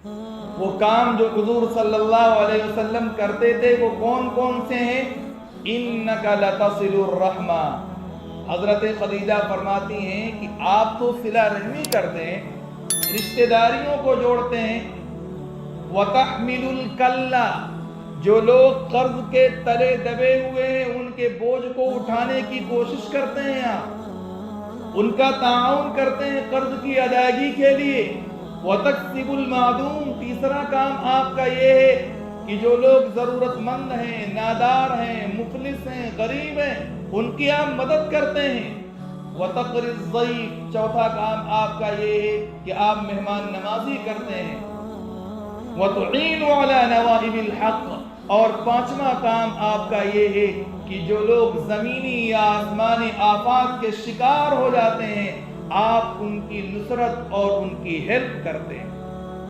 वो काम जो हुजूर सल्लल्लाहु अलैहि वसल्लम करते थे वो कौन कौन से हैं? इन्नका लतसिलुर रहमा। हजरत खदीजा फरमाती हैं कि आप तो सिला रहमी करते हैं, रिश्तेदारियों को जोड़ते हैं। वतहमिलुल कल्ला, जो लोग कर्ज के तले दबे हुए हैं उनके बोझ को उठाने की कोशिश करते हैं, आप उनका ताउन करते हैं कर्ज की अदायगी के लिए। वतक्सिबुल मादूम, तीसरा काम आपका ये है कि जो लोग जरूरतमंद हैं, नादार हैं, मुफलिस हैं, गरीब हैं, उनकी आप मदद करते हैं। वतक़रिज़ ज़ईफ़, चौथा काम आपका ये है कि आप मेहमान नवाजी करते हैं। वतुईनु अला नवाइबिल हक़, और पांचवा काम आपका ये है कि जो लोग जमीनी या आसमानी आफात के शिकार हो जाते हैं आप उनकी नुसरत और उनकी हेल्प करते हैं।